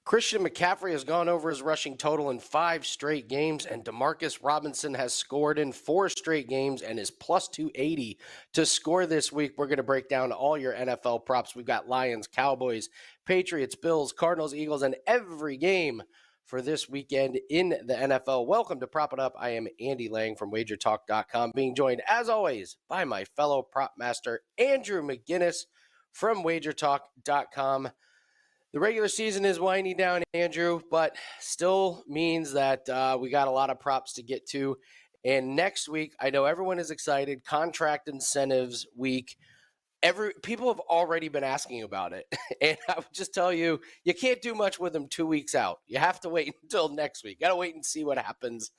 Christian McCaffrey has gone over his rushing total in 5 straight games, and Demarcus Robinson has scored in 4 straight games and is plus 280 to score this week. We're going to break down all your NFL props. We've got Lions, Cowboys, Patriots, Bills, Cardinals, Eagles, and every game for this weekend in the NFL. Welcome to Prop It Up. I am Andy Lang from WagerTalk.com, being joined, as always, by my fellow prop master, Andrew McGinnis from WagerTalk.com. The regular season is winding down, Andrew, but still means that we got a lot of props to get to. And next week, I know everyone is excited, contract incentives week. People have already been asking about it. And I would just tell you, you can't do much with them 2 weeks out. You have to wait until next week. Got to wait and see what happens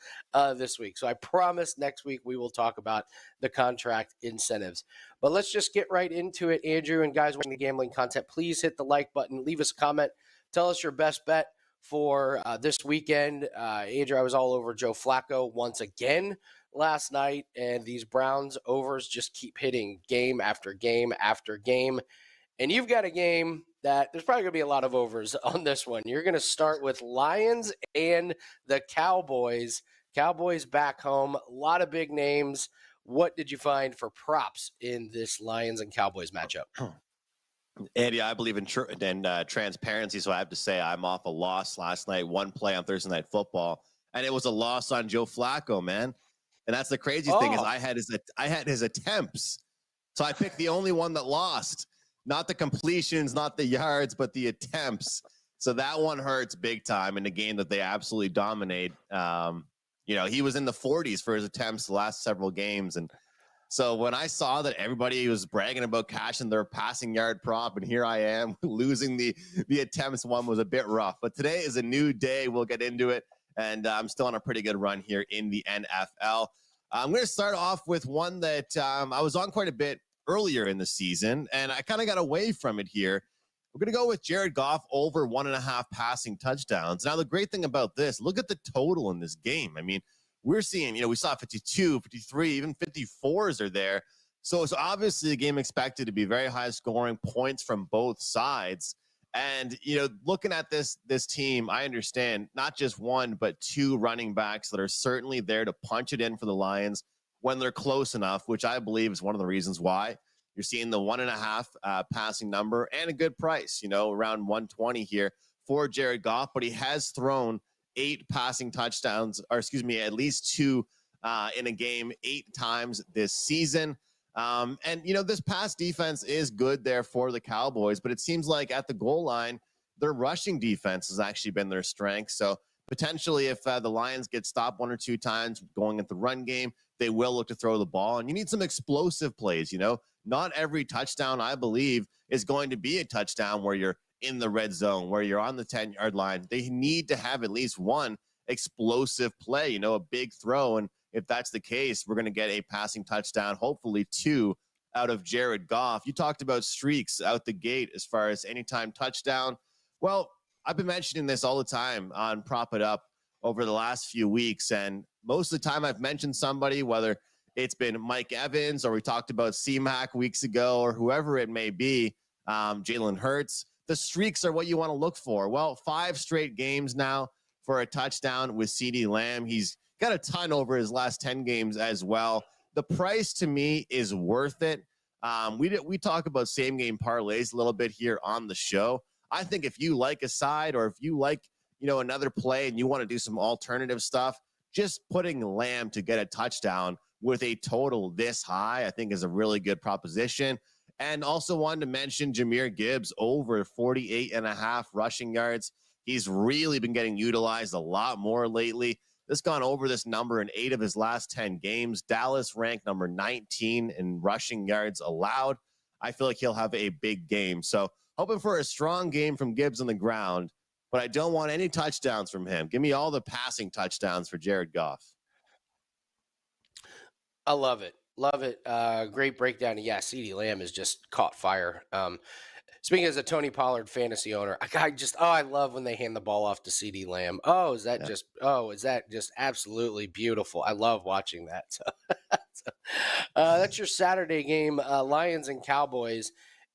this week. So I promise next week we will talk about the contract incentives. But let's just get right into it, Andrew. And guys watching the gambling content, please hit the like button. Leave us a comment. Tell us your best bet for this weekend. Andrew, I was all over Joe Flacco once again last night, and these Browns overs just keep hitting game after game after game. And you've got a game that there's probably going to be a lot of overs on this one. You're going to start with Lions and the Cowboys. Cowboys back home, a lot of big names. What did you find for props in this Lions and Cowboys matchup? Andy, I believe in transparency, so I have to say I'm off a loss last night, one play on Thursday Night Football, and it was a loss on Joe Flacco, man. And that's the crazy thing is I had his attempts. So I picked the only one that lost, not the completions, not the yards, but the attempts. So that one hurts big time in a game that they absolutely dominate. He was in the 40s for his attempts the last several games. And so when I saw that everybody was bragging about cashing their passing yard prop, and here I am losing the attempts one was a bit rough. But today is a new day. We'll get into it. And I'm still on a pretty good run here in the NFL. I'm going to start off with one that I was on quite a bit earlier in the season, and I kind of got away from it here. We're going to go with Jared Goff over 1.5 passing touchdowns. Now, the great thing about this, look at the total in this game. I mean, we're seeing, we saw 52, 53, even 54s are there. So it's obviously a game expected to be very high scoring, points from both sides. And, looking at this team, I understand not just one, but 2 running backs that are certainly there to punch it in for the Lions when they're close enough, which I believe is one of the reasons why you're seeing the 1.5 passing number and a good price, around 120 here for Jared Goff. But he has thrown 8 passing touchdowns, at least 2 in a game 8 times this season. This pass defense is good there for the Cowboys, but it seems like at the goal line, their rushing defense has actually been their strength. So potentially if the Lions get stopped 1 or 2 times going at the run game, they will look to throw the ball. And you need some explosive plays. Not every touchdown, I believe, is going to be a touchdown where you're in the red zone, where you're on the 10-yard line. They need to have at least one explosive play, a big throw. And if that's the case, we're going to get a passing touchdown, hopefully 2 out of Jared Goff. You talked about streaks out the gate as far as anytime touchdown. Well, I've been mentioning this all the time on Prop It Up over the last few weeks. And most of the time I've mentioned somebody, whether it's been Mike Evans or we talked about C-Mac weeks ago or whoever it may be, Jalen Hurts. The streaks are what you want to look for. Well, 5 straight games now for a touchdown with CeeDee Lamb. He's got a ton over his last 10 games as well. The price to me is worth it. We talk about same game parlays a little bit here on the show. I think if you like a side or if you like, another play and you want to do some alternative stuff, just putting Lamb to get a touchdown with a total this high, I think is a really good proposition. And also wanted to mention Jahmyr Gibbs over 48.5 rushing yards. He's really been getting utilized a lot more lately. This gone over this number in 8 of his last 10 games. Dallas ranked number 19 in rushing yards allowed. I feel like he'll have a big game. So hoping for a strong game from Gibbs on the ground, but I don't want any touchdowns from him. Give me all the passing touchdowns for Jared Goff. I love it. Love it. Great breakdown. Yeah, CeeDee Lamb has just caught fire. Speaking as a Tony Pollard fantasy owner, I love when they hand the ball off to CeeDee Lamb. Is that just absolutely beautiful? I love watching that. So, that's your Saturday game, Lions and Cowboys.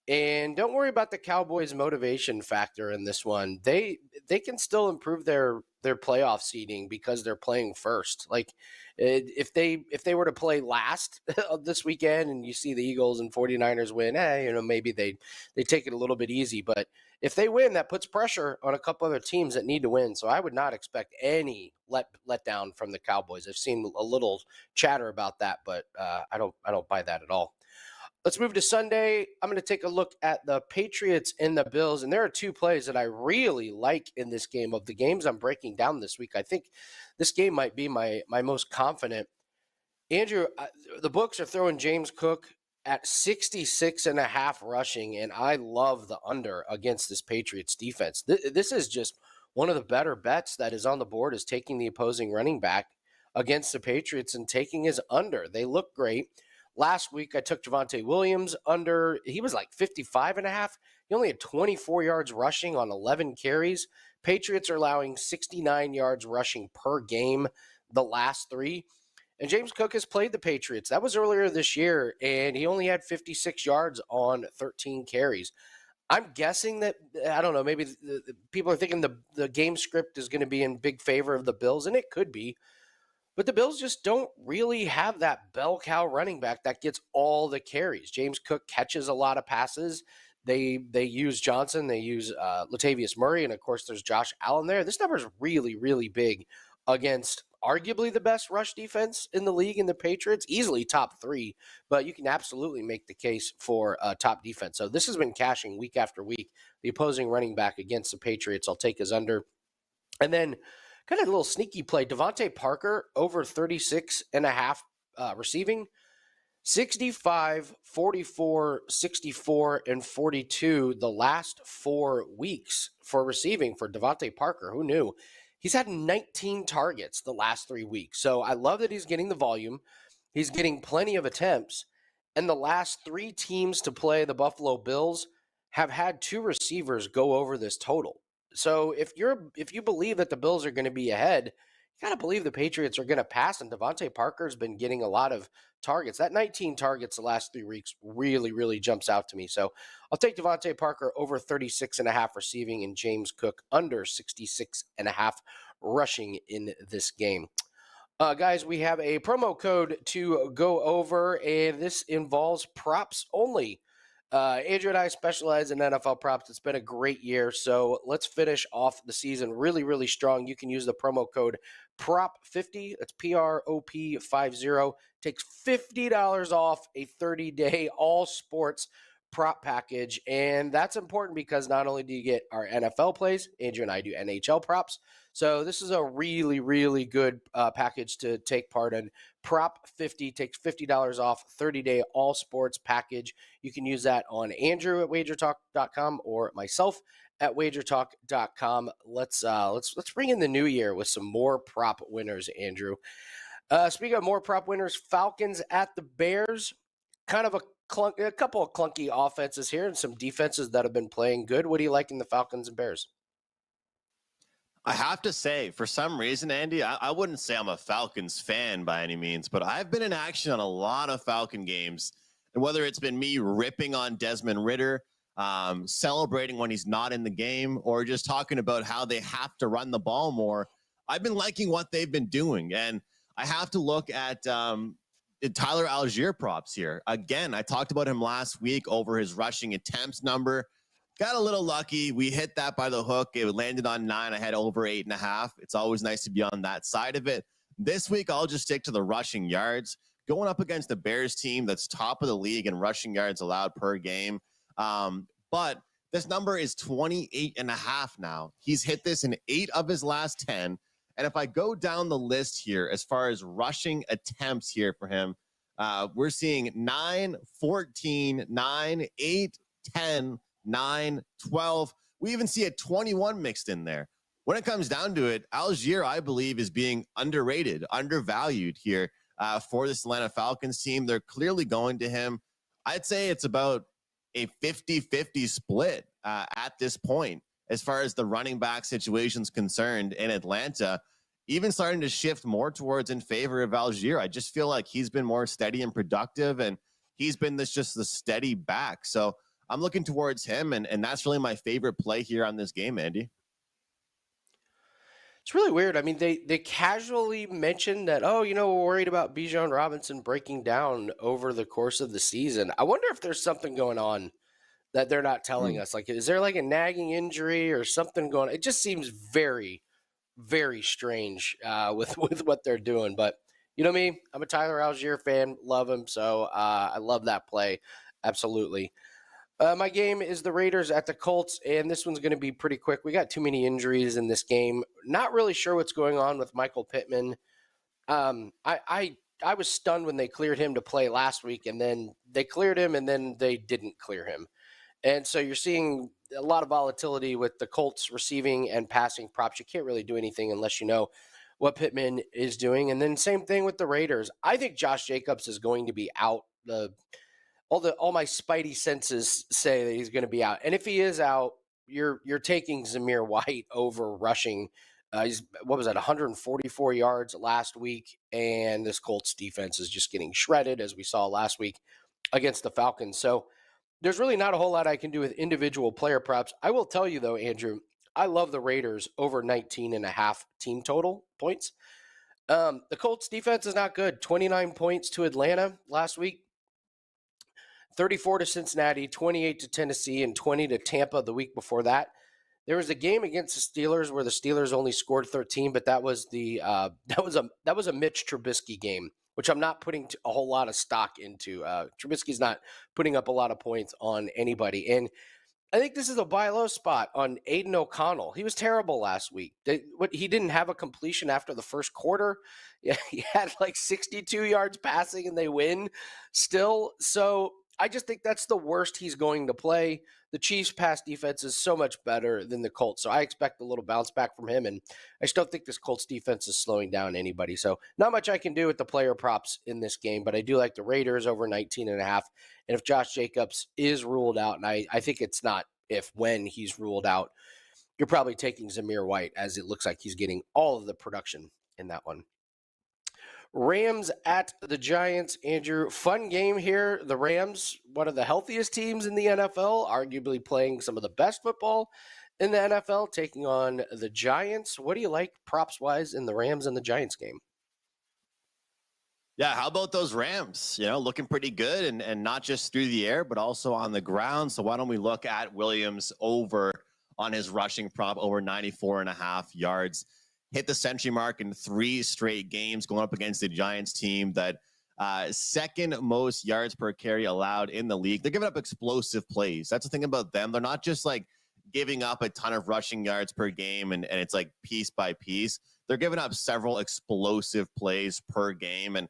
And don't worry about the Cowboys' motivation factor in this one. They can still improve their playoff seeding because they're playing first. Like if they were to play last this weekend and you see the Eagles and 49ers win, maybe they take it a little bit easy. But if they win, that puts pressure on a couple other teams that need to win. So I would not expect any let down from the Cowboys. I've seen a little chatter about that, but I don't buy that at all. Let's move to Sunday. I'm going to take a look at the Patriots and the Bills, and there are two plays that I really like in this game. Of the games I'm breaking down this week, I think this game might be my most confident. Andrew, the books are throwing James Cook at 66.5 rushing, and I love the under against this Patriots defense. This is just one of the better bets that is on the board, is taking the opposing running back against the Patriots and taking his under. They look great. Last week, I took Javonte Williams under. He was like 55.5. He only had 24 yards rushing on 11 carries. Patriots are allowing 69 yards rushing per game the last three. And James Cook has played the Patriots. That was earlier this year, and he only had 56 yards on 13 carries. I'm guessing that, I don't know, maybe the people are thinking the game script is going to be in big favor of the Bills, and it could be. But the Bills just don't really have that bell cow running back that gets all the carries. James Cook catches a lot of passes. They use Johnson. They use Latavius Murray. And, of course, there's Josh Allen there. This number is really, really big against arguably the best rush defense in the league in the Patriots. Easily top three. But you can absolutely make the case for top defense. So this has been cashing week after week. The opposing running back against the Patriots, I'll take as under. And then kind of a little sneaky play. Devontae Parker over 36.5 receiving. 65, 44, 64, and 42 the last 4 weeks for receiving for Devontae Parker. Who knew? He's had 19 targets the last 3 weeks. So I love that he's getting the volume. He's getting plenty of attempts. And the last 3 teams to play the Buffalo Bills have had 2 receivers go over this total. So if you believe that the Bills are going to be ahead, you got to believe the Patriots are going to pass, and Devontae Parker's been getting a lot of targets. That 19 targets the last 3 weeks really, really jumps out to me. So I'll take Devontae Parker over 36.5 receiving and James Cook under 66.5 rushing in this game. Guys, we have a promo code to go over, and this involves props only. Andrew and I specialize in NFL props. It's been a great year, so let's finish off the season really, really strong. You can use the promo code PROP50. That's PROP50. Takes $50 off a 30-day all sports prop package, and that's important because not only do you get our NFL plays, Andrew and I do NHL props. So this is a really, really good package to take part in. Prop 50 takes $50 off 30-day all sports package. You can use that on Andrew at WagerTalk.com or myself at WagerTalk.com. Let's bring in the new year with some more prop winners, Andrew. Speaking of more prop winners, Falcons at the Bears. Kind of a couple of clunky offenses here and some defenses that have been playing good. What do you like in the Falcons and Bears? I have to say, for some reason, Andy, I wouldn't say I'm a Falcons fan by any means, but I've been in action on a lot of Falcon games. And whether it's been me ripping on Desmond Ridder, celebrating when he's not in the game, or just talking about how they have to run the ball more, I've been liking what they've been doing. And I have to look at Tyler Algier props here. Again, I talked about him last week over his rushing attempts number. Got a little lucky. We hit that by the hook. It landed on 9. I had over 8.5. It's always nice to be on that side of it. This week, I'll just stick to the rushing yards. Going up against the Bears team that's top of the league in rushing yards allowed per game. But this number is 28.5 now. He's hit this in 8 of his last 10. And if I go down the list here, as far as rushing attempts here for him, we're seeing 9, 14, 9, 8, 10, 9, 12. We even see a 21 mixed in there. When it comes down to it, Algier, I believe, is being underrated, undervalued here for this Atlanta Falcons team. They're clearly going to him. I'd say it's about a 50-50 split at this point as far as the running back situation's concerned in Atlanta, even starting to shift more towards in favor of Algier. I just feel like he's been more steady and productive, and he's been just the steady back. So I'm looking towards him, and that's really my favorite play here on this game, Andy. It's really weird. I mean, they casually mentioned that, oh, we're worried about Bijan Robinson breaking down over the course of the season. I wonder if there's something going on that they're not telling us. Like, is there like a nagging injury or something going on? It just seems very, very strange with what they're doing. But you know me, I'm a Tyler Algier fan, love him. So I love that play. Absolutely. My game is the Raiders at the Colts, and this one's going to be pretty quick. We got too many injuries in this game. Not really sure what's going on with Michael Pittman. I was stunned when they cleared him to play last week, and then they cleared him, and then they didn't clear him. And so you're seeing a lot of volatility with the Colts receiving and passing props. You can't really do anything unless you know what Pittman is doing. And then same thing with the Raiders. I think Josh Jacobs is going to be out. All my spidey senses say that he's going to be out. And if he is out, you're taking Zamir White over rushing. He's 144 yards last week, and this Colts defense is just getting shredded as we saw last week against the Falcons. So there's really not a whole lot I can do with individual player props. I will tell you though, Andrew, I love the Raiders over 19 and a half team total points. The Colts defense is not good. 29 points to Atlanta last week. 34 to Cincinnati, 28 to Tennessee, and 20 to Tampa the week before that. There was a game against the Steelers where the Steelers only scored 13, but that was that was a Mitch Trubisky game, which I'm not putting a whole lot of stock into. Trubisky's not putting up a lot of points on anybody, and I think this is a buy low spot on Aiden O'Connell. He was terrible last week. He didn't have a completion after the first quarter. Yeah, he had like 62 yards passing, and they win still. So I just think that's the worst he's going to play. The Chiefs' pass defense is so much better than the Colts, so I expect a little bounce back from him, and I just don't think this Colts defense is slowing down anybody. So not much I can do with the player props in this game, but I do like the Raiders over 19 and a half. And if Josh Jacobs is ruled out, and I think it's not when he's ruled out, you're probably taking Zamir White, as it looks like he's getting all of the production in that one. Rams at the Giants, Andrew. Fun game here. The Rams, one of the healthiest teams in the NFL, arguably playing some of the best football in the NFL, taking on the Giants. What do you like props-wise in the Rams and the Giants game? Yeah, how about those Rams? Looking pretty good, and not just through the air, but also on the ground. So why don't we look at Williams over on his rushing prop over 94 and a half yards? Hit the century mark in 3 straight games going up against the Giants team that second most yards per carry allowed in the league. They're giving up explosive plays. That's the thing about them. They're not just like giving up a ton of rushing yards per game and it's like piece by piece. They're giving up several explosive plays per game. And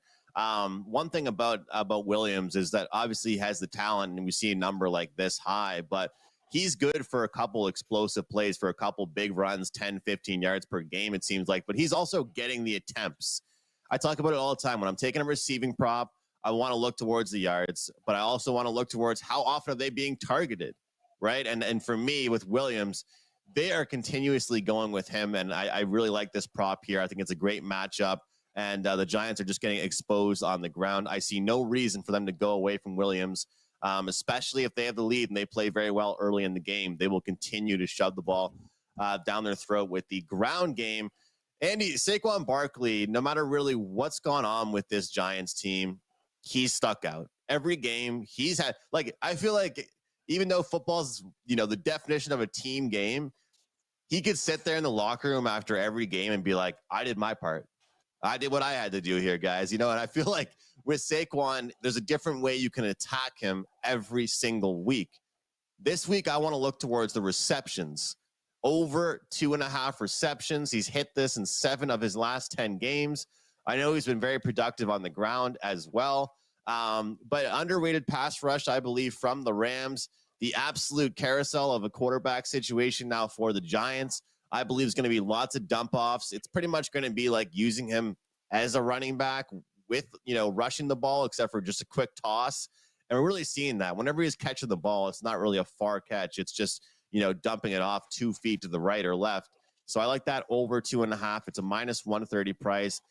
one thing about Williams is that obviously he has the talent, and we see a number like this high, but he's good for a couple explosive plays, for a couple big runs, 10, 15 yards per game, it seems like. But he's also getting the attempts. I talk about it all the time. When I'm taking a receiving prop, I want to look towards the yards, but I also want to look towards how often are they being targeted, right? And for me, with Williams, they are continuously going with him, and I really like this prop here. I think it's a great matchup, and the Giants are just getting exposed on the ground. I see no reason for them to go away from Williams. Especially if they have the lead and they play very well early in the game. They will continue to shove the ball down their throat with the ground game. Andy, Saquon Barkley, no matter really what's gone on with this Giants team, he's stuck out. Every game he's had, I feel like even though football's, the definition of a team game, he could sit there in the locker room after every game and be like, I did my part. I did what I had to do here, guys. And I feel like with Saquon, there's a different way you can attack him every single week. This week, I want to look towards the receptions. Over 2.5 receptions. He's hit this in 7 of his last 10 games. I know he's been very productive on the ground as well. But underrated pass rush, I believe, from the Rams. The absolute carousel of a quarterback situation now for the Giants. I believe it's going to be lots of dump offs. It's pretty much going to be like using him as a running back with, rushing the ball, except for just a quick toss. And we're really seeing that whenever he's catching the ball, it's not really a far catch. It's just, dumping it off 2 feet to the right or left. So I like that over 2.5. It's a -130 price.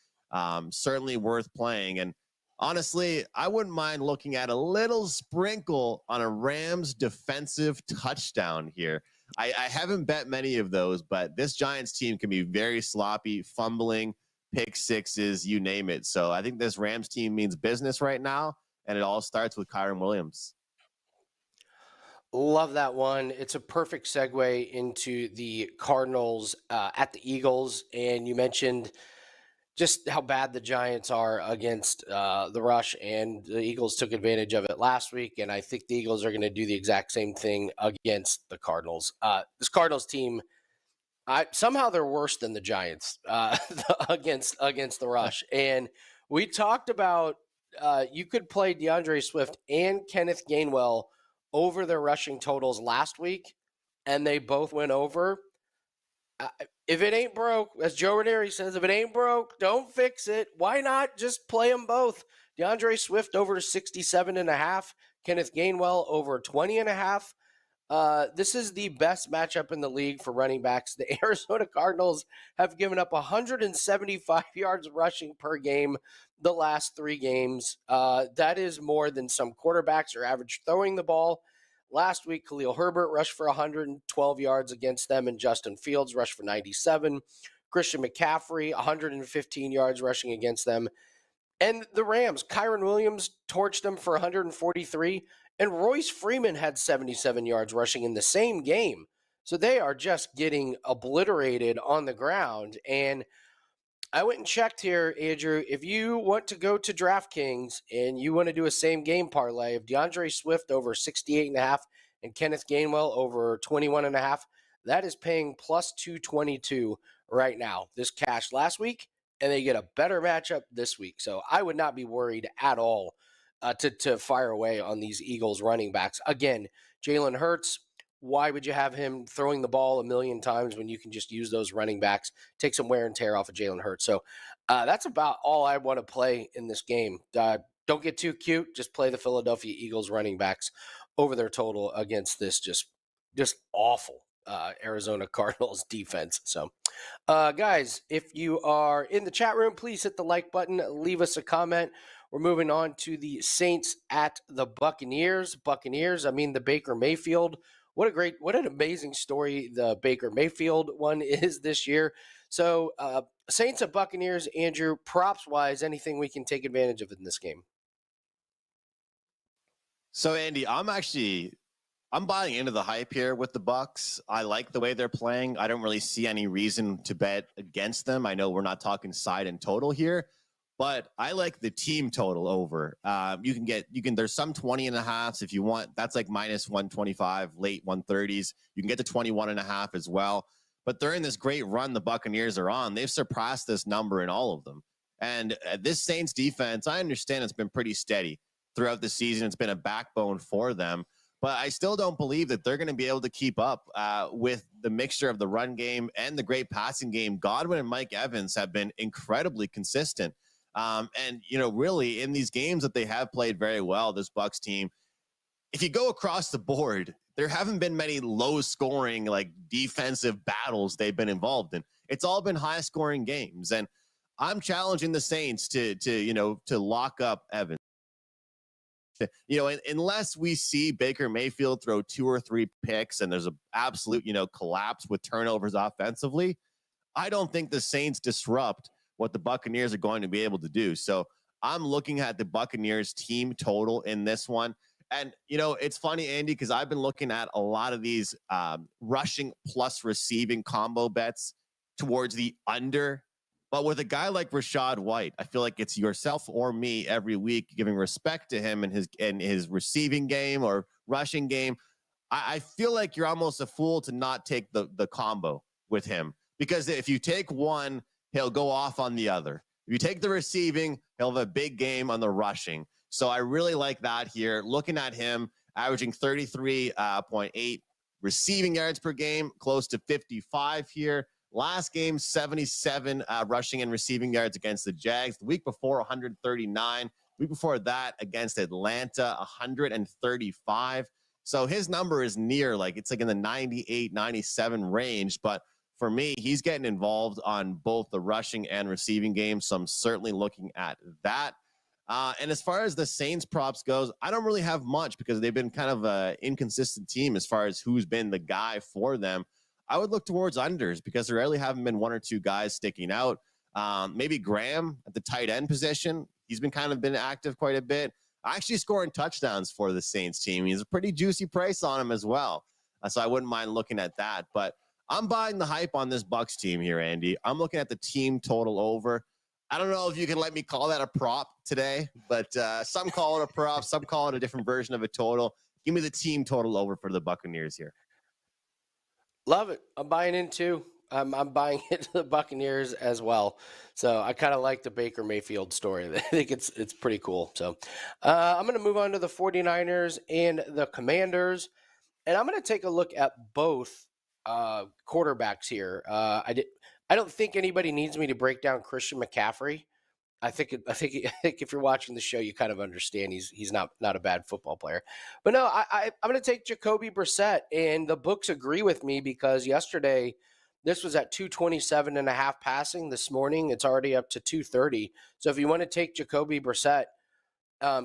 Certainly worth playing. And Honestly, I wouldn't mind looking at a little sprinkle on a Rams defensive touchdown here. I haven't bet many of those, but this Giants team can be very sloppy, fumbling, pick sixes, you name it. So I think this Rams team means business right now, and it all starts with Kyron Williams. Love that one. It's a perfect segue into the Cardinals at the Eagles. And you mentioned just how bad the Giants are against the rush, and the Eagles took advantage of it last week. And I think the Eagles are going to do the exact same thing against the Cardinals. This Cardinals team, somehow they're worse than the Giants against the rush. And we talked about you could play DeAndre Swift and Kenneth Gainwell over their rushing totals last week, and they both went over. If it ain't broke, as Joe Ranieri says, if it ain't broke, don't fix it. Why not just play them both? DeAndre Swift over 67.5, Kenneth Gainwell over 20.5. This is the best matchup in the league for running backs. The Arizona Cardinals have given up 175 yards rushing per game the last 3 games. That is more than some quarterbacks are average throwing the ball. Last week, Khalil Herbert rushed for 112 yards against them, and Justin Fields rushed for 97. Christian McCaffrey, 115 yards rushing against them. And the Rams, Kyron Williams torched them for 143, and Royce Freeman had 77 yards rushing in the same game. So they are just getting obliterated on the ground. And I went and checked here, Andrew. If you want to go to DraftKings and you want to do a same game parlay of DeAndre Swift over 68.5 and Kenneth Gainwell over 21.5, that is paying plus 222 right now. This cashed last week, and they get a better matchup this week. So I would not be worried at all to fire away on these Eagles running backs. Again, Jalen Hurts, why would you have him throwing the ball a million times when you can just use those running backs, take some wear and tear off of Jalen Hurts? So that's about all I want to play in this game. Don't get too cute. Just play the Philadelphia Eagles running backs over their total against this just awful Arizona Cardinals defense. So, guys, if you are in the chat room, please hit the like button, leave us a comment. We're moving on to the Saints at the Buccaneers. The Baker Mayfield. What an amazing story the Baker Mayfield one is this year. So, Saints at Buccaneers, Andrew, props wise, anything we can take advantage of in this game? So, Andy, I'm buying into the hype here with the Bucs. I like the way they're playing. I don't really see any reason to bet against them. I know we're not talking side and total here, but I like the team total over. There's some 20.5s if you want. That's like minus 125, late 130s. You can get to 21.5 as well. But during this great run the Buccaneers are on, they've surpassed this number in all of them. And this Saints defense, I understand it's been pretty steady throughout the season. It's been a backbone for them. But I still don't believe that they're going to be able to keep up with the mixture of the run game and the great passing game. Godwin and Mike Evans have been incredibly consistent. Really in these games that they have played very well, this Bucs team, if you go across the board, there haven't been many low scoring, like defensive battles they've been involved in. It's all been high scoring games. And I'm challenging the Saints to lock up Evans. Unless we see Baker Mayfield throw 2 or 3 picks and there's an absolute, collapse with turnovers offensively, I don't think the Saints disrupt what the Buccaneers are going to be able to do. So I'm looking at the Buccaneers team total in this one. And, it's funny, Andy, because I've been looking at a lot of these rushing plus receiving combo bets towards the under. But with a guy like Rachaad White, I feel like it's yourself or me every week giving respect to him and his receiving game or rushing game. I feel like you're almost a fool to not take the combo with him, because if you take one, he'll go off on the other. If you take the receiving, he'll have a big game on the rushing. So I really like that here. Looking at him averaging 33.8 receiving yards per game, close to 55 here. Last game, 77 rushing and receiving yards against the Jags. The week before, 139. Week before that, against Atlanta, 135. So his number is near, it's like in the 98, 97 range. But for me, he's getting involved on both the rushing and receiving game. So I'm certainly looking at that. And as far as the Saints props goes, I don't really have much because they've been kind of an inconsistent team as far as who's been the guy for them. I would look towards unders because there really haven't been one or two guys sticking out. Maybe Graham at the tight end position. He's been active quite a bit. Actually scoring touchdowns for the Saints team. He's a pretty juicy price on him as well. So I wouldn't mind looking at that. But I'm buying the hype on this Bucs team here, Andy. I'm looking at the team total over. I don't know if you can let me call that a prop today, but some call it a prop, some call it a different version of a total. Give me the team total over for the Buccaneers here. Love it. I'm buying in too. I'm buying into the Buccaneers as well. So I kind of like the Baker Mayfield story. I think it's pretty cool. So I'm going to move on to the 49ers and the Commanders. And I'm going to take a look at both quarterbacks here. I don't think anybody needs me to break down Christian McCaffrey. I think if you're watching the show, you kind of understand he's not a bad football player. But no, I'm going to take Jacoby Brissett, and the books agree with me because yesterday this was at 227.5 passing. This morning it's already up to 230. So if you want to take Jacoby Brissett,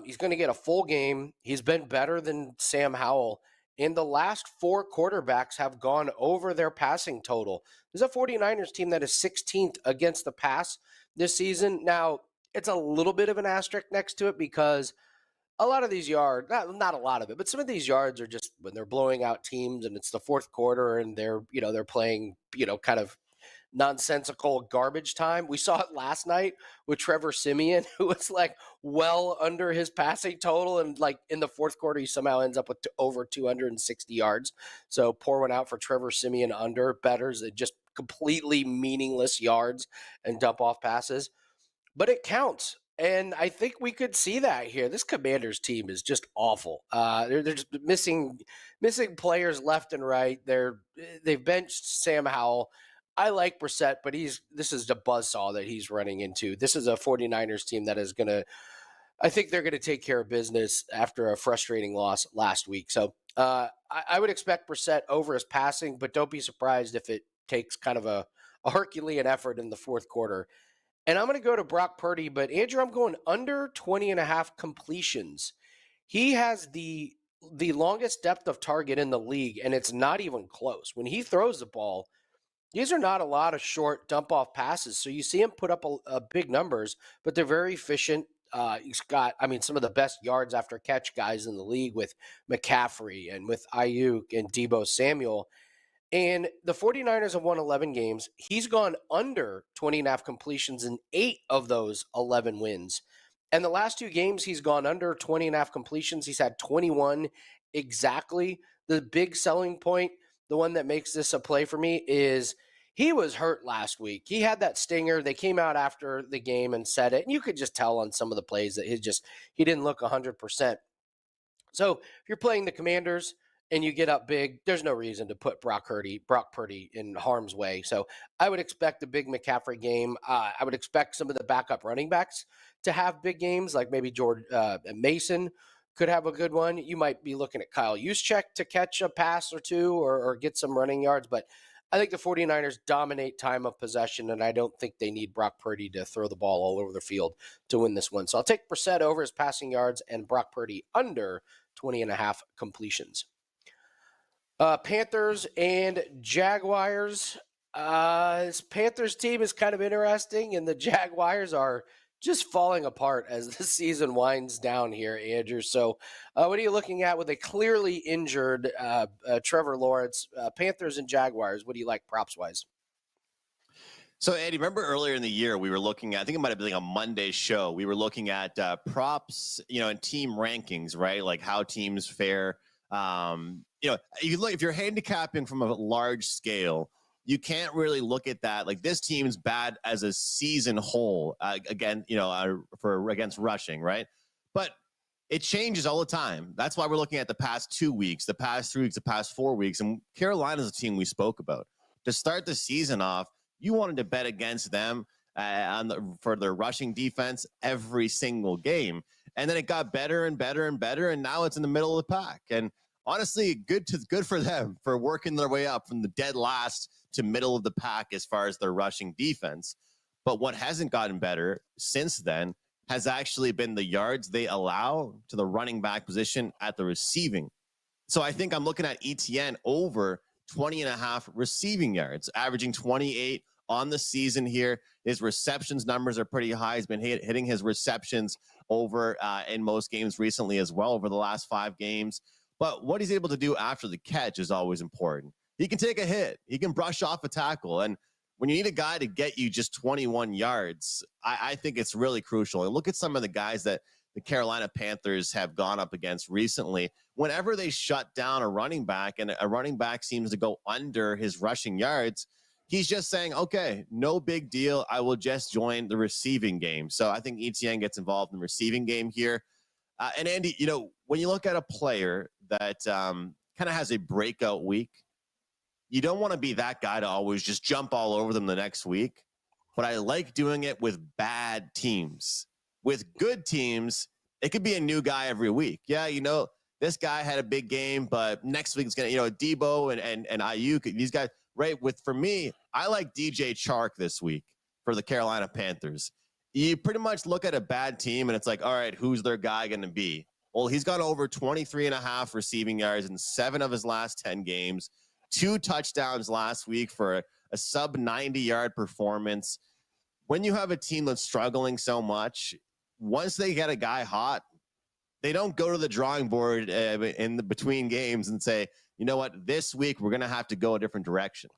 he's going to get a full game. He's been better than Sam Howell. And the last four quarterbacks have gone over their passing total. There's a 49ers team that is 16th against the pass this season. Now, it's a little bit of an asterisk next to it because a lot of these yards, not a lot of it, but some of these yards are just when they're blowing out teams and it's the fourth quarter and they're playing, kind of nonsensical garbage time. We saw it last night with Trevor Siemian, who was like well under his passing total. And like in the fourth quarter, he somehow ends up with over 260 yards. So pour one out for Trevor Siemian under betters that just completely meaningless yards and dump off passes. But it counts. And I think we could see that here. This Commanders team is just awful. They're just missing players left and right. They've benched Sam Howell. I like Brissett, but this is the buzzsaw that he's running into. This is a 49ers team that is going to, I think they're going to take care of business after a frustrating loss last week. So I would expect Brissett over his passing, but don't be surprised if it takes kind of a Herculean effort in the fourth quarter. And I'm going to go to Brock Purdy, but Andrew, I'm going under 20.5 completions. He has the longest depth of target in the league, and it's not even close. When he throws the ball, these are not a lot of short dump-off passes. So you see him put up a big numbers, but they're very efficient. He's got, some of the best yards after catch guys in the league with McCaffrey and with Ayuk and Deebo Samuel. And the 49ers have won 11 games. He's gone under 20.5 completions in 8 of those 11 wins. And the last 2 games, he's gone under 20.5 completions. He's had 21 exactly. The big selling point, the one that makes this a play for me, is he was hurt last week. He had that stinger. They came out after the game and said it. And you could just tell on some of the plays that he didn't look 100%. So if you're playing the Commanders and you get up big, there's no reason to put Brock Purdy in harm's way. So I would expect a big McCaffrey game. I would expect some of the backup running backs to have big games, like maybe George Mason could have a good one. You might be looking at Kyle Juszczyk to catch a pass or two or get some running yards. But I think the 49ers dominate time of possession, and I don't think they need Brock Purdy to throw the ball all over the field to win this one. So I'll take Brissett over his passing yards and Brock Purdy under 20.5 completions. Panthers and Jaguars. This Panthers team is kind of interesting, and the Jaguars are just falling apart as the season winds down here, Andrew. So what are you looking at with a clearly injured Trevor Lawrence? Panthers and Jaguars, what do you like props-wise? So, Andy, remember earlier in the year, we were looking at, I think it might have been like a Monday show, we were looking at props, and team rankings, right? Like how teams fare. If you're handicapping from a large scale, you can't really look at that. Like this team's bad as a season whole against rushing, right? But it changes all the time. That's why we're looking at the past 2 weeks, the past 3 weeks, the past 4 weeks. And Carolina's a team we spoke about. To start the season off, you wanted to bet against them for their rushing defense every single game. And then it got better and better and better. And now it's in the middle of the pack. And honestly, good for them for working their way up from the dead last to middle of the pack as far as their rushing defense. But what hasn't gotten better since then has actually been the yards they allow to the running back position at the receiving. So I think I'm looking at ETN over 20 and a half receiving yards, averaging 28 on the season here. His receptions numbers are pretty high. He's been hitting his receptions over in most games recently as well over the last 5 games. But what he's able to do after the catch is always important. He can take a hit. He can brush off a tackle. And when you need a guy to get you just 21 yards, I think it's really crucial. And look at some of the guys that the Carolina Panthers have gone up against recently. Whenever they shut down a running back and a running back seems to go under his rushing yards, he's just saying, okay, no big deal. I will just join the receiving game. So I think ETN gets involved in the receiving game here. And Andy, when you look at a player that kind of has a breakout week, you don't want to be that guy to always just jump all over them the next week. But I like doing it with bad teams. With good teams, it could be a new guy every week. Yeah, this guy had a big game, but next week it's going to, Debo and Ayuk, these guys, right? For me, I like DJ Chark this week for the Carolina Panthers. You pretty much look at a bad team and it's like, all right, who's their guy going to be? Well, he's got over 23 and a half receiving yards in 7 of his last 10 games, 2 touchdowns last week for a sub 90-yard performance. When you have a team that's struggling so much, once they get a guy hot, they don't go to the drawing board in the between games and say, you know what, this week we're going to have to go a different direction.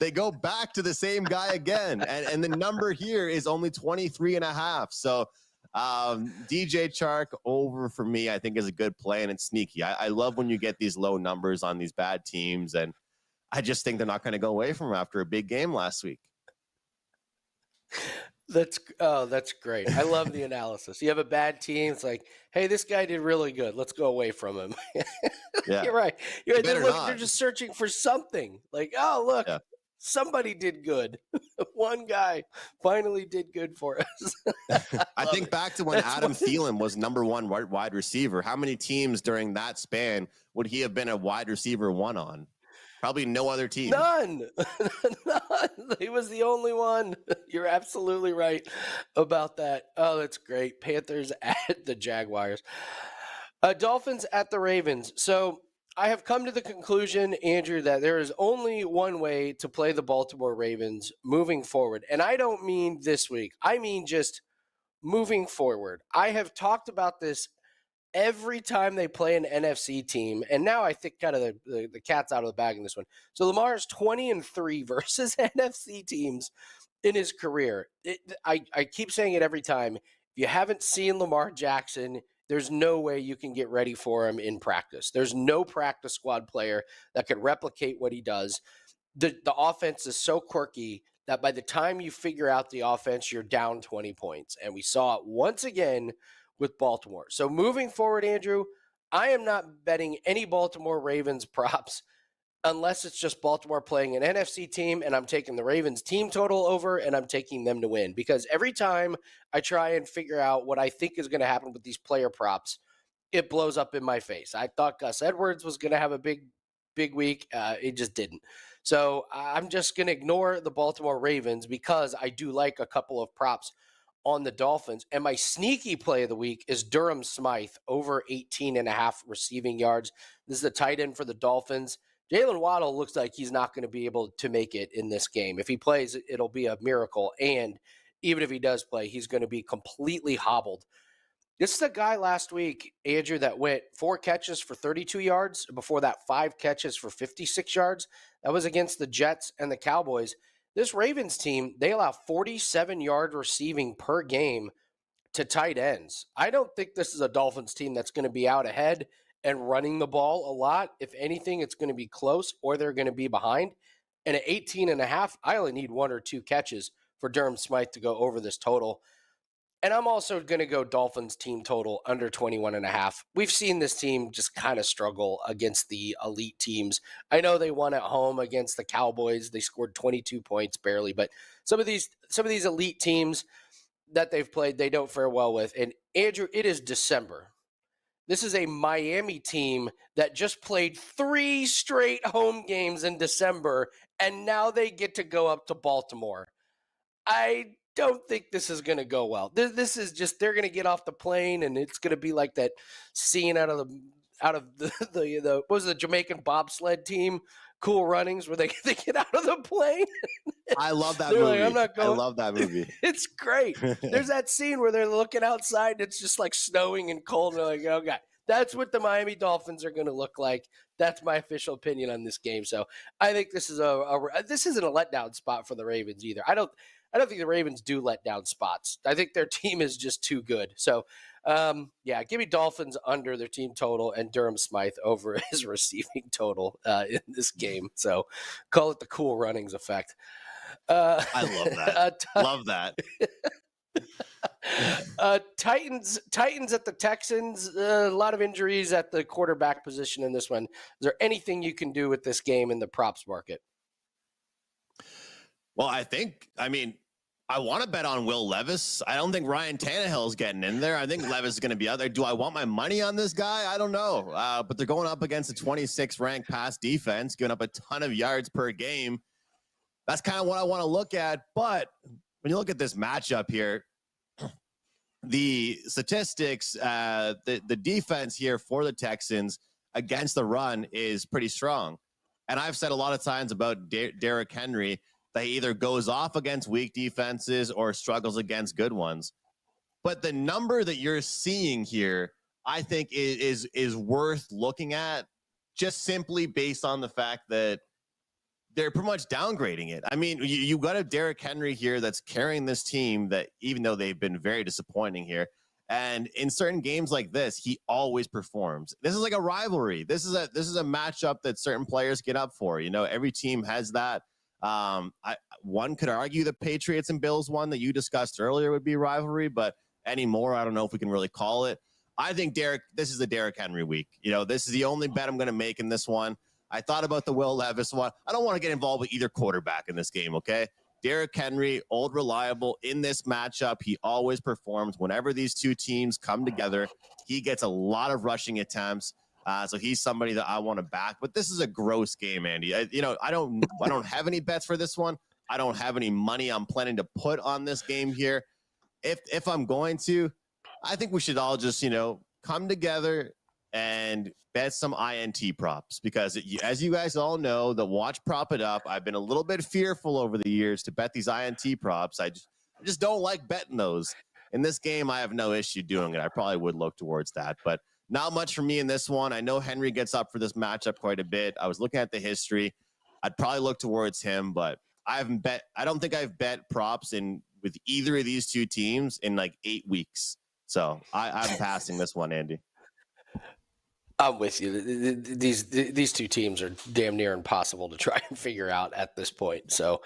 They go back to the same guy again. And the number here is only 23 and a half. So DJ Chark over for me, I think is a good play, and it's sneaky. I love when you get these low numbers on these bad teams. And I just think they're not going to go away from him after a big game last week. That's great. I love the analysis. You have a bad team. It's like, hey, this guy did really good. Let's go away from him. Yeah. You're right. They're just searching for something. Like, oh, look, somebody did good. One guy finally did good for us. I think back to when Adam Thielen was number 1 wide receiver. How many teams during that span would he have been a wide receiver 1 on? Probably no other team. None. He was the only one. You're absolutely right about that. Oh, that's great. Panthers at the Jaguars. Dolphins at the Ravens. So I have come to the conclusion, Andrew, that there is only one way to play the Baltimore Ravens moving forward. And I don't mean this week. I mean just moving forward. I have talked about this every time they play an NFC team, and now I think kind of the cat's out of the bag in this one. So Lamar's 20-3 versus NFC teams in his career. I keep saying it every time. If you haven't seen Lamar Jackson, there's no way you can get ready for him in practice. There's no practice squad player that could replicate what he does. The offense is so quirky that by the time you figure out the offense, you're down 20 points. And we saw it once again with Baltimore. So moving forward, Andrew, I am not betting any Baltimore Ravens props unless it's just Baltimore playing an NFC team and I'm taking the Ravens team total over and I'm taking them to win. Because every time I try and figure out what I think is going to happen with these player props, it blows up in my face. I thought Gus Edwards was going to have a big week. It just didn't. So I'm just going to ignore the Baltimore Ravens because I do like a couple of props on the Dolphins. And my sneaky play of the week is Durham Smythe over 18 and a half receiving yards. This is the tight end for the Dolphins. Jalen Waddle looks like he's not going to be able to make it in this game. If he plays, it'll be a miracle. And even if he does play, he's going to be completely hobbled. This is a guy last week, Andrew, that went 4 catches for 32 yards. Before that, 5 catches for 56 yards. That was against the Jets and the Cowboys. This Ravens team, they allow 47-yard receiving per game to tight ends. I don't think this is a Dolphins team that's going to be out ahead and running the ball a lot. If anything, it's going to be close or they're going to be behind. And at 18 and a half, I only need 1 or 2 catches for Durham Smythe to go over this total. And I'm also going to go Dolphins team total under 21 and a half. We've seen this team just kind of struggle against the elite teams. I know they won at home against the Cowboys. They scored 22 points barely, but some of these elite teams that they've played, they don't fare well with. And Andrew, it is December. This is a Miami team that just played 3 straight home games in December, and now they get to go up to Baltimore. I don't think this is going to go well. This is just they're going to get off the plane and it's going to be like that scene out of the what was the Jamaican bobsled team, Cool Runnings, where they they get out of the plane. I love that They're like, I'm movie. not I going. love that movie. It's great. There's that scene where they're looking outside and it's just like snowing and cold. And they're like, oh God, that's what the Miami Dolphins are going to look like. That's my official opinion on this game. So I think this is this isn't a letdown spot for the Ravens either. I don't think the Ravens do let down spots. I think their team is just too good. So yeah, give me Dolphins under their team total and Durham Smythe over his receiving total in this game. So call it the Cool Runnings effect. I love that. Love that. Titans at the Texans. A lot of injuries at the quarterback position in this one. Is there anything you can do with this game in the props market? Well, I mean, I want to bet on Will Levis. I don't think Ryan Tannehill's getting in there. I think Levis is going to be out there. Do I want my money on this guy? I don't know. But they're going up against a 26th ranked pass defense, giving up a ton of yards per game. That's kind of what I want to look at. But when you look at this matchup here, the statistics, the defense here for the Texans against the run is pretty strong. And I've said a lot of times about Derrick Henry that he either goes off against weak defenses or struggles against good ones. But the number that you're seeing here, I think is worth looking at just simply based on the fact that they're pretty much downgrading it. I mean, you got a Derrick Henry here that's carrying this team that even though they've been very disappointing here, and in certain games like this, he always performs. This is like a rivalry. This is a matchup that certain players get up for. You know, every team has that. One could argue the Patriots and Bills one that you discussed earlier would be rivalry, but anymore, I don't know if we can really call it. I think this is the Derrick Henry week. You know, this is the only bet I'm going to make in this one. I thought about the Will Levis one. I don't want to get involved with either quarterback in this game, okay? Derrick Henry, old reliable in this matchup. He always performs. Whenever these two teams come together, he gets a lot of rushing attempts. So he's somebody that I want to back. But this is a gross game, Andy. I don't have any bets for this one. I don't have any money I'm planning to put on this game here. If I'm going to, I think we should all just, come together and bet some INT props because as you guys all know, the watch prop it up. I've been a little bit fearful over the years to bet these INT props. I just don't like betting those. In this game, I have no issue doing it. I probably would look towards that, but not much for me in this one. I know Henry gets up for this matchup quite a bit. I was looking at the history. I'd probably look towards him, but I don't think I've bet props with either of these two teams in like 8 weeks. So I'm passing this one, Andy. I'm with you. These two teams are damn near impossible to try and figure out at this point. So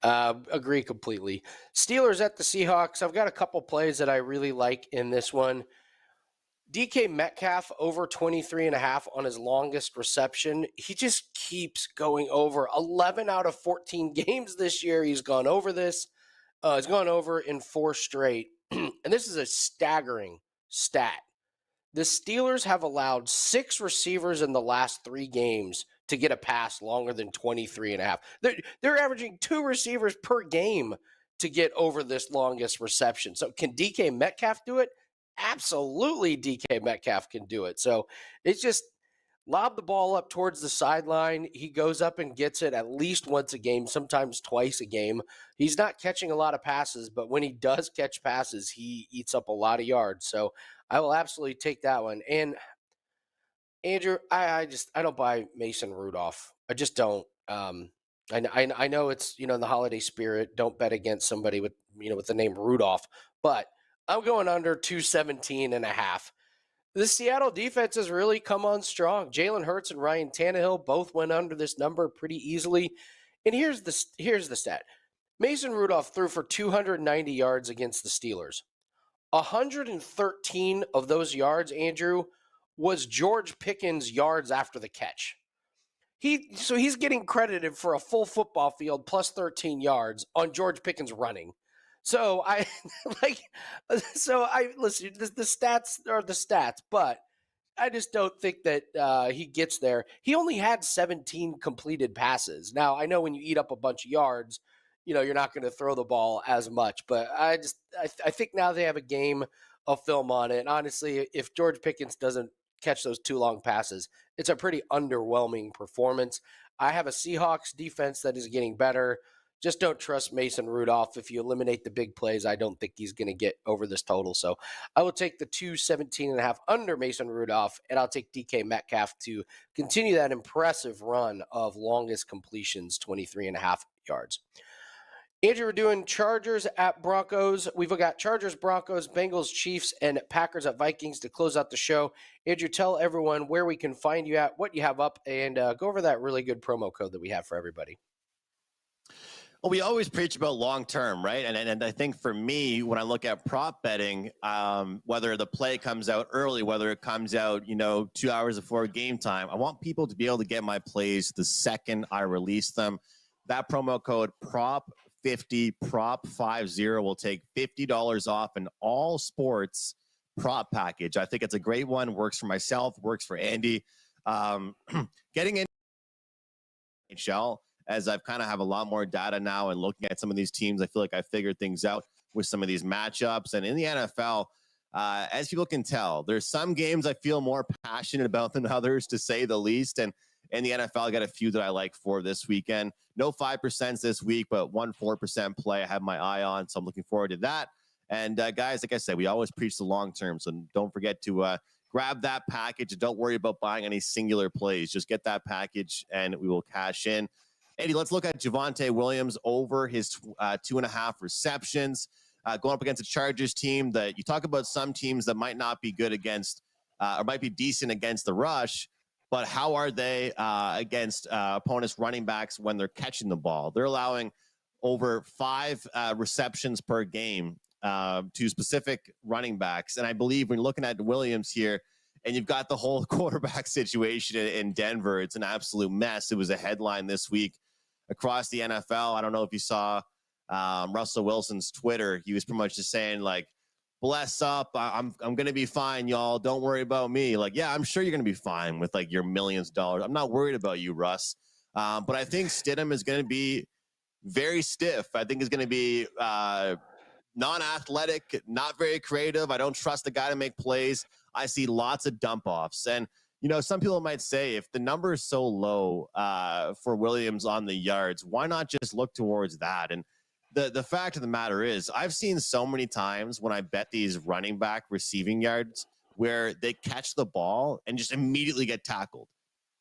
agree completely. Steelers at the Seahawks. I've got a couple plays that I really like in this one. DK Metcalf over 23.5 on his longest reception. He just keeps going over. 11 out of 14 games this year, he's gone over this. He's gone over in 4 straight. And this is a staggering stat. The Steelers have allowed 6 receivers in the last 3 games to get a pass longer than 23.5. They're averaging 2 receivers per game to get over this longest reception. So can DK Metcalf do it? Absolutely, DK Metcalf can do it. So it's just lob the ball up towards the sideline. He goes up and gets it at least once a game, sometimes twice a game. He's not catching a lot of passes, but when he does catch passes, he eats up a lot of yards. So I will absolutely take that one. And Andrew, I don't buy Mason Rudolph. I just don't. I know it's in the holiday spirit. Don't bet against somebody with with the name Rudolph, but I'm going under 217.5. The Seattle defense has really come on strong. Jalen Hurts and Ryan Tannehill both went under this number pretty easily. And here's the stat. Mason Rudolph threw for 290 yards against the Steelers. 113 of those yards, Andrew, was George Pickens' yards after the catch. He's getting credited for a full football field plus 13 yards on George Pickens running. So listen, the stats are the stats, but I just don't think that he gets there. He only had 17 completed passes. Now, I know when you eat up a bunch of yards, you're not going to throw the ball as much. But I think now they have a game of film on it. And honestly, if George Pickens doesn't catch those 2 long passes, it's a pretty underwhelming performance. I have a Seahawks defense that is getting better. Just don't trust Mason Rudolph. If you eliminate the big plays, I don't think he's going to get over this total. So I will take the 217.5 under Mason Rudolph, and I'll take DK Metcalf to continue that impressive run of longest completions, 23.5 yards. Andrew, we're doing Chargers at Broncos. We've got Chargers, Broncos, Bengals, Chiefs, and Packers at Vikings to close out the show. Andrew, tell everyone where we can find you at, what you have up, and go over that really good promo code that we have for everybody. Well, we always preach about long term, right? And I think for me, when I look at prop betting, whether the play comes out early, whether it comes out 2 hours before game time, I want people to be able to get my plays the second I release them. That promo code prop50 prop50 will take $50 off an all sports prop package. I think it's a great one. Works for myself. Works for Andy. Getting in NHL. As I've kind of have a lot more data now and looking at some of these teams, I feel like I figured things out with some of these matchups. And in the NFL, as people can tell, there's some games I feel more passionate about than others, to say the least. And in the NFL, I got a few that I like for this weekend. No 5% this week, but 4% play I have my eye on. So I'm looking forward to that. And guys, like I said, we always preach the long term. So don't forget to grab that package. Don't worry about buying any singular plays. Just get that package and we will cash in. Eddie, let's look at Javonte Williams over his 2.5 receptions, going up against a Chargers team that you talk about some teams that might not be good against or might be decent against the rush, but how are they against opponents' running backs when they're catching the ball? They're allowing over 5 receptions per game to specific running backs. And I believe when looking at Williams here, and you've got the whole quarterback situation in Denver, it's an absolute mess. It was a headline this week across the NFL. I don't know if you saw Russell Wilson's Twitter. He was pretty much just saying, like, bless up. I'm going to be fine, y'all. Don't worry about me. Like, yeah, I'm sure you're going to be fine with like your millions of dollars. I'm not worried about you, Russ. But I think Stidham is going to be very stiff. I think he's going to be non-athletic, not very creative. I don't trust the guy to make plays. I see lots of dump offs. And, some people might say if the number is so low for Williams on the yards, why not just look towards that? And the fact of the matter is, I've seen so many times when I bet these running back receiving yards where they catch the ball and just immediately get tackled,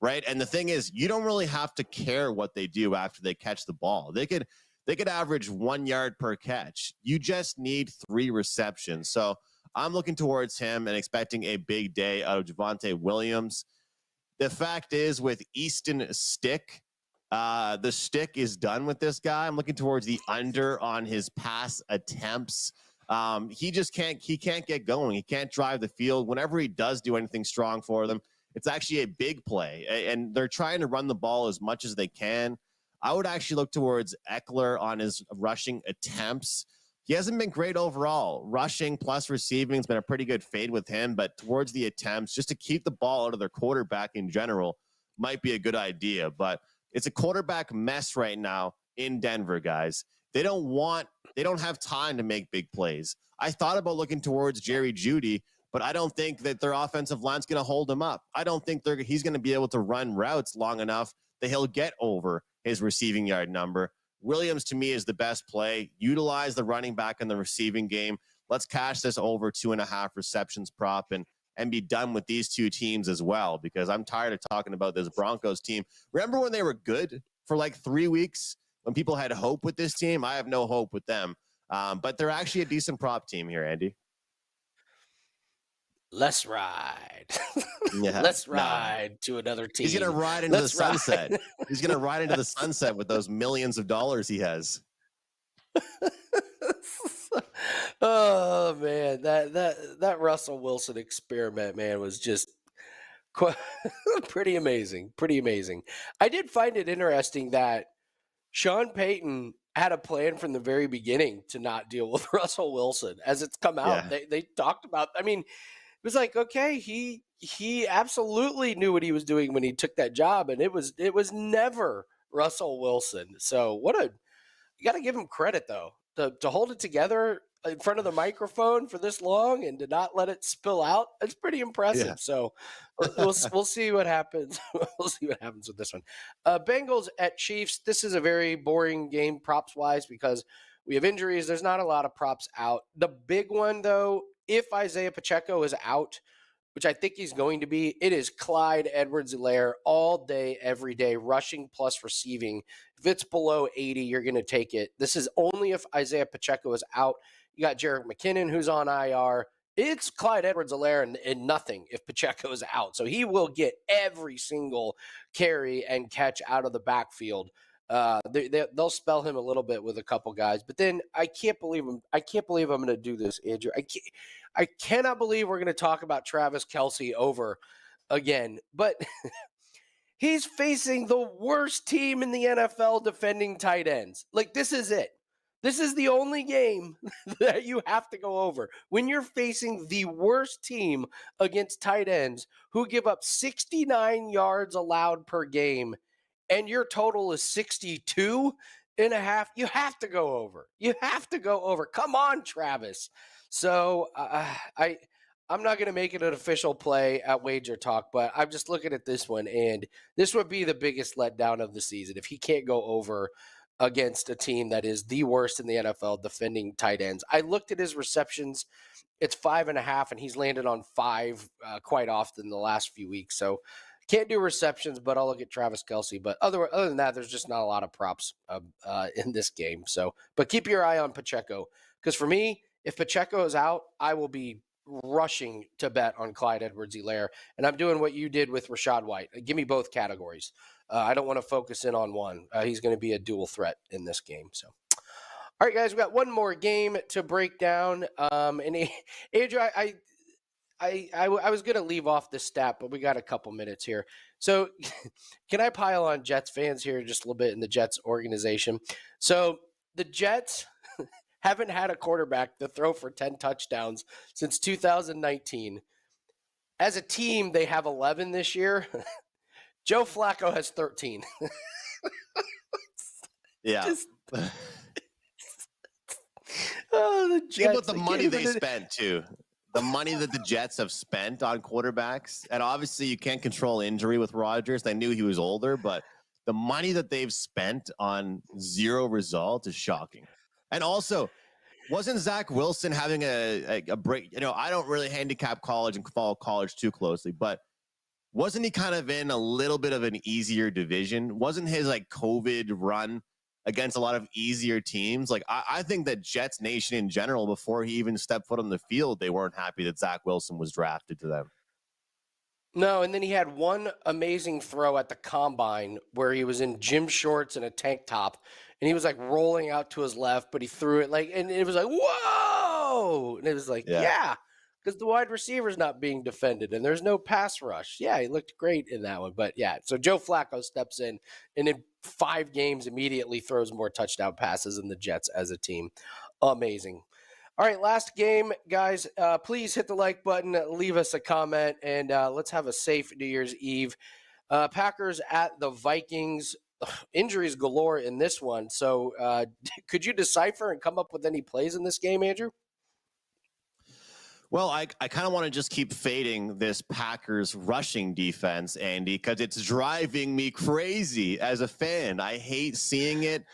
right? And the thing is, you don't really have to care what they do after they catch the ball. They could average 1 yard per catch. You just need 3 receptions. So I'm looking towards him and expecting a big day out of Javonte Williams. The fact is, with Easton Stick, the stick is done with this guy. I'm looking towards the under on his pass attempts. He can't get going. He can't drive the field. Whenever he does do anything strong for them, it's actually a big play. And they're trying to run the ball as much as they can. I would actually look towards Eckler on his rushing attempts. He hasn't been great overall. Rushing plus receiving has been a pretty good fade with him, but towards the attempts, just to keep the ball out of their quarterback in general might be a good idea. But it's a quarterback mess right now in Denver, guys. They don't have time to make big plays. I thought about looking towards Jerry Jeudy, but I don't think that their offensive line's going to hold him up. I don't think he's going to be able to run routes long enough that he'll get over his receiving yard number. Williams, to me, is the best play. Utilize the running back in the receiving game. Let's cash this over 2.5 receptions prop and be done with these two teams as well, because I'm tired of talking about this Broncos team. Remember when they were good for like 3 weeks, when people had hope with this team? I have no hope with them. But they're actually a decent prop team here, Andy. Let's ride. Yeah, Let's ride to another team. He's going to ride into the sunset. He's going to ride into the sunset with those millions of dollars he has. Oh man, that Russell Wilson experiment, man, was just pretty amazing. Pretty amazing. I did find it interesting that Sean Payton had a plan from the very beginning to not deal with Russell Wilson. As it's come out, they talked about. I mean, it was like, okay, he absolutely knew what he was doing when he took that job, and it was never Russell Wilson. So you got to give him credit though to hold it together in front of the microphone for this long and to not let it spill out. It's pretty Yeah. impressive. So we'll see what happens. We'll see what happens with this one. Bengals at Chiefs. This is a very boring game props wise because we have injuries. There's not a lot of props out. The big one though, if Isaiah Pacheco is out, which I think he's going to be, it is Clyde Edwards-Helaire all day, every day, rushing plus receiving. If it's below 80, you're going to take it. This is only if Isaiah Pacheco is out. You got Jerick McKinnon, who's on IR. It's Clyde Edwards-Helaire and nothing if Pacheco is out. So he will get every single carry and catch out of the backfield. They'll spell him a little bit with a couple guys, but then I can't believe I'm going to do this, Andrew. I cannot believe we're going to talk about Travis Kelce over again, but he's facing the worst team in the NFL defending tight ends. Like, this is it. This is the only game that you have to go over when you're facing the worst team against tight ends who give up 69 yards allowed per game, and your total is 62 and a half. You have to go over. You have to go over. Come on, Travis. So I'm not going to make it an official play at WagerTalk, but I'm just looking at this one, and this would be the biggest letdown of the season if he can't go over against a team that is the worst in the NFL defending tight ends. I looked at his receptions. It's 5.5, and he's landed on 5 quite often the last few weeks. So can't do receptions, but I'll look at Travis Kelce. But other than that, there's just not a lot of props in this game. So, but keep your eye on Pacheco, because for me, if Pacheco is out, I will be rushing to bet on Clyde Edwards-Helaire, and I'm doing what you did with Rachaad White. Give me both categories. I don't want to focus in on one. He's going to be a dual threat in this game. So, all right, guys, we got one more game to break down. And Andrew, I was going to leave off this stat, but we got a couple minutes here. So can I pile on Jets fans here just a little bit in the Jets organization? So the Jets haven't had a quarterback to throw for 10 touchdowns since 2019. As a team, they have 11 this year. Joe Flacco has 13. Yeah. Just, the Jets. Think about the money they spent, too. The money that the Jets have spent on quarterbacks. And obviously, you can't control injury with Rodgers. They knew he was older, but the money that they've spent on zero result is shocking. And also, wasn't Zach Wilson having a break? You know, I don't really handicap college and follow college too closely, but wasn't he kind of in a little bit of an easier division? Wasn't his like COVID run against a lot of easier teams? Like I think that Jets Nation in general, before he even stepped foot on the field, they weren't happy that Zach Wilson was drafted to them. No, and then he had one amazing throw at the combine where he was in gym shorts and a tank top, and he was like rolling out to his left, but he threw it like, and it was like, whoa! And it was like, yeah, because the wide receiver's not being defended, and there's no pass rush. Yeah, he looked great in that one, but yeah, so Joe Flacco steps in, and in 5 games immediately throws more touchdown passes than the Jets as a team. Amazing. All right, last game, guys. Please hit the like button, leave us a comment, and let's have a safe New Year's Eve. Packers at the Vikings. Injuries galore in this one. So could you decipher and come up with any plays in this game, Andrew? Well, I kind of want to just keep fading this Packers rushing defense, Andy, because it's driving me crazy as a fan. I hate seeing it.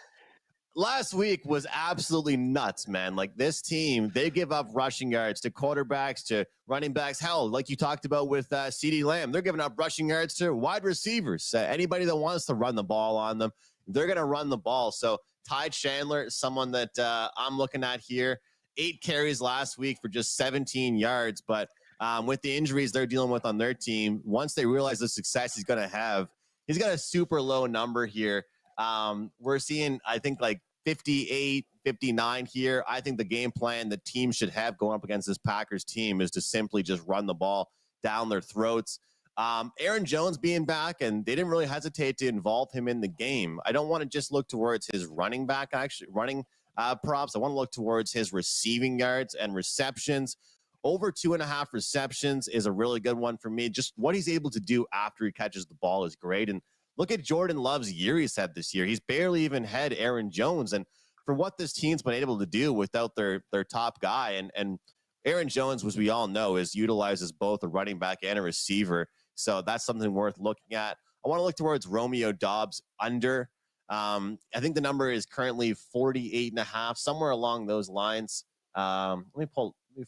Last week was absolutely nuts, man. Like this team, they give up rushing yards to quarterbacks, to running backs. Hell, like you talked about with CeeDee Lamb, they're giving up rushing yards to wide receivers. Anybody that wants to run the ball on them, they're going to run the ball. So Ty Chandler, someone that I'm looking at here, 8 carries last week for just 17 yards. But with the injuries they're dealing with on their team, once they realize the success he's going to have, he's got a super low number here. We're seeing, I think, like 58, 59 here. I think the game plan the team should have going up against this Packers team is to simply just run the ball down their throats. Aaron Jones being back, and they didn't really hesitate to involve him in the game. I don't want to just look towards his running back, actually running props. I want to look towards his receiving yards and receptions. Over 2.5 receptions is a really good one for me. Just what he's able to do after he catches the ball is great. And look at Jordan Love's year he's had this year. He's barely even had Aaron Jones. And for what this team's been able to do without their top guy. And Aaron Jones, as we all know, utilizes both a running back and a receiver. So that's something worth looking at. I want to look towards Romeo Doubs under. I think the number is currently 48.5, somewhere along those lines. Let me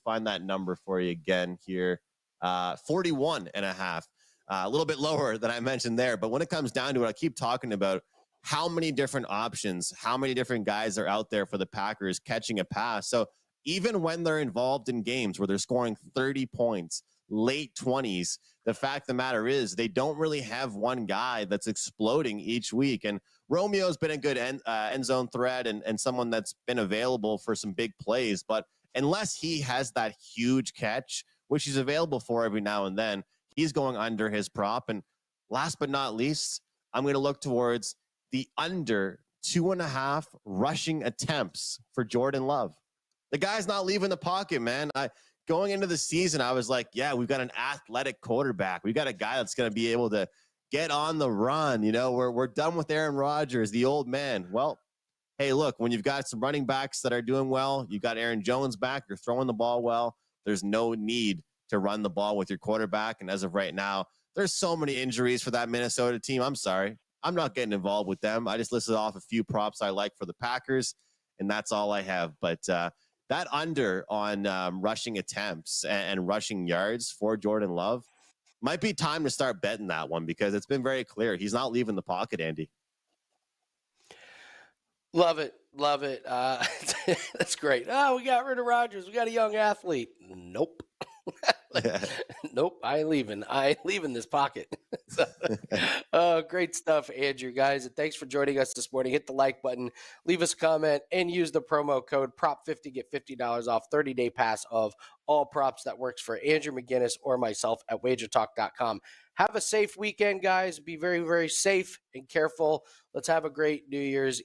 find that number for you again here. 41.5. A little bit lower than I mentioned there. But when it comes down to it, I keep talking about how many different options, how many different guys are out there for the Packers catching a pass. So even when they're involved in games where they're scoring 30 points, late 20s, the fact of the matter is they don't really have one guy that's exploding each week. And Romeo's been a good end zone threat and someone that's been available for some big plays. But unless he has that huge catch, which he's available for every now and then, he's going under his prop. And last but not least, I'm going to look towards the under 2.5 rushing attempts for Jordan Love. The guy's not leaving the pocket, man. Going into the season, I was like, yeah, we've got an athletic quarterback. We've got a guy that's going to be able to get on the run. You know, we're done with Aaron Rodgers, the old man. Well, hey, look, when you've got some running backs that are doing well, you've got Aaron Jones back, you're throwing the ball well, there's no need to run the ball with your quarterback. And as of right now, there's so many injuries for that Minnesota team. I'm sorry. I'm not getting involved with them. I just listed off a few props I like for the Packers, and that's all I have. But that under on rushing attempts and rushing yards for Jordan Love might be time to start betting that one, because it's been very clear he's not leaving the pocket, Andy. Love it. Love it. That's great. Oh, we got rid of Rodgers. We got a young athlete. Nope. Nope. I ain't leaving this pocket. Great stuff, Andrew, guys. And thanks for joining us this morning. Hit the like button, leave us a comment, and use the promo code PROP50. Get $50 off 30-day pass of all props. That works for Andrew McGinnis or myself at WagerTalk.com. Have a safe weekend, guys. Be very, very safe and careful. Let's have a great New Year's